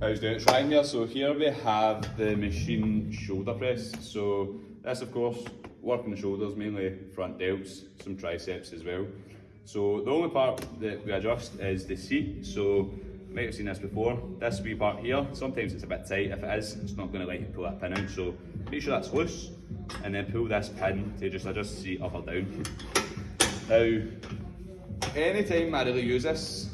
How's doing? It's Ryan here. So here we have the machine shoulder press. So this of course, working the shoulders, mainly front delts, some triceps as well. So the only part that we adjust is the seat. So you might have seen this before. This wee part here, sometimes it's a bit tight. If it is, it's not going to let you pull that pin out. So make sure that's loose and then pull this pin to just adjust the seat up or down. Now, anytime I really use this,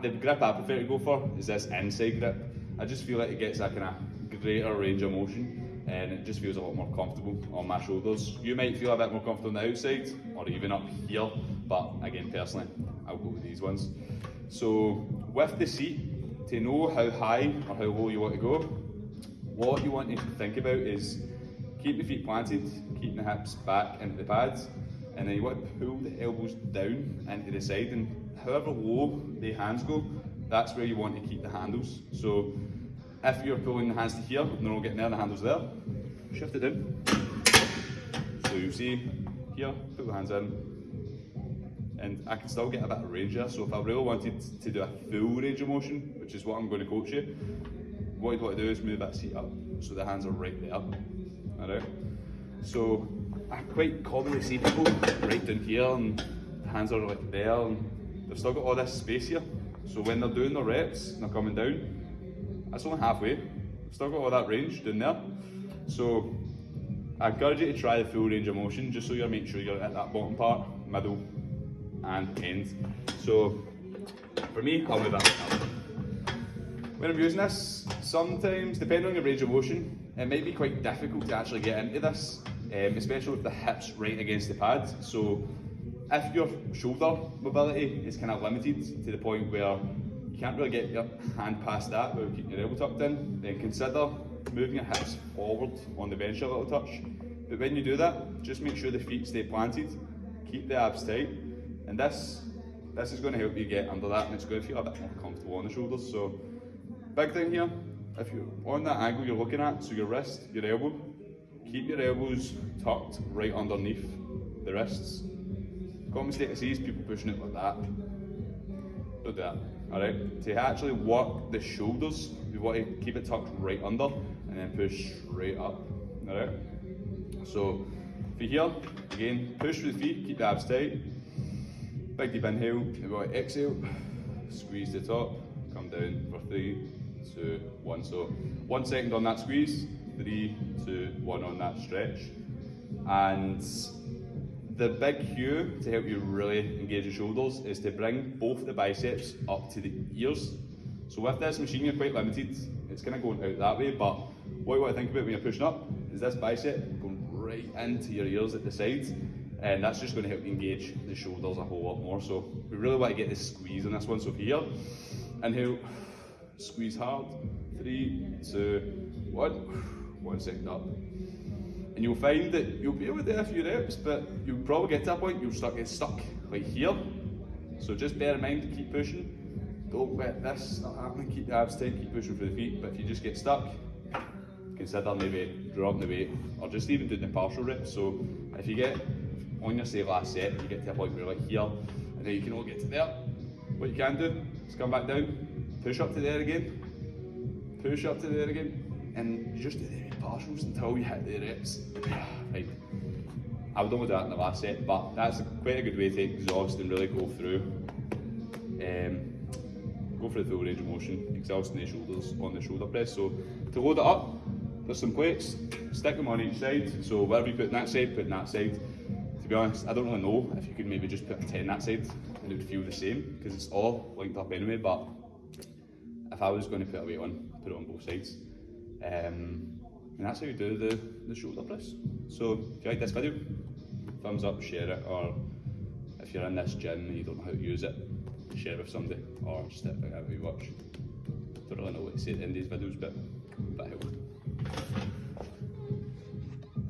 the grip I prefer to go for is this inside grip. I just feel like it gets that kind of greater range of motion and it just feels a lot more comfortable on my shoulders. You might feel a bit more comfortable on the outside or even up here, but again, personally, I'll go with these ones. So with the seat, to know how high or how low you want to go, what you want to think about is keep the feet planted, keep the hips back into the pads, and then you want to pull the elbows down into the side, and however low the hands go, that's where you want to keep the handles. So if you're pulling the hands to here and they're not getting there, the handles there, shift it down. So you see here, put the hands in, and I can still get a bit of range there. So if I really wanted to do a full range of motion, which is what I'm going to coach you, what you've got to do is move that seat up so the hands are right there. Alright? So I quite commonly see people right down here and the hands are like there and they've still got all this space here. So when they're doing their reps and they're coming down, that's only halfway. They've still got all that range down there. So I encourage you to try the full range of motion just so you're making sure you're at that bottom part, middle and end. So for me, I'll move that up. When I'm using this, sometimes, depending on your range of motion, it might be quite difficult to actually get into this, especially with the hips right against the pad. So if your shoulder mobility is kind of limited to the point where you can't really get your hand past that without keeping your elbow tucked in, then consider moving your hips forward on the bench a little touch. But when you do that, just make sure the feet stay planted, keep the abs tight, and this is going to help you get under that, and it's going to feel a bit more comfortable on the shoulders. So big thing here, if you're on that angle you're looking at, so your wrist, your elbow, keep your elbows tucked right underneath the wrists. Common mistake I see is people pushing it like that. Don't do that, alright? To actually work the shoulders, you want to keep it tucked right under and then push straight up, alright? So, for here, again, push through the feet, keep the abs tight. Big deep inhale, you want to exhale, squeeze the top, come down for 3, 2, 1. So 1 second on that squeeze, 3, 2, 1 on that stretch. And the big cue to help you really engage your shoulders is to bring both the biceps up to the ears. So with this machine you're quite limited, it's kind of going out that way, but what you want to think about when you're pushing up is this bicep going right into your ears at the side, and that's just going to help you engage the shoulders a whole lot more. So we really want to get this squeeze on this one. So here, inhale, squeeze hard, 3, 2, 1, 1 second up. And you'll find that you'll be able to do a few reps, but you'll probably get to a point you'll start getting stuck right here. So just bear in mind to keep pushing. Don't let this start happening, keep the abs tight, keep pushing for the feet, but if you just get stuck, consider maybe dropping the weight or just even doing the partial reps. So if you get on your say last set, you get to a point where you're like here, and then you can only get to there. What you can do is come back down, push up to there again, push up to there again, and you just do the partials until you hit the reps. Right. I would only do that in the last set, but that's quite a good way to exhaust and really go through the full range of motion, exhausting the shoulders on the shoulder press. So to load it up, there's some plates, stick them on each side. So whatever you put in that side, put in that side. To be honest, I don't really know if you could maybe just put a 10 that side and it would feel the same because it's all linked up anyway, but if I was going to put a weight on, put it on both sides. And that's how you do the shoulder press. So if you like this video, thumbs up, share it, or if you're in this gym and you don't know how to use it, share it with somebody, or just stick it out what you watch. Don't really know what to say at the end of these videos, but that helps.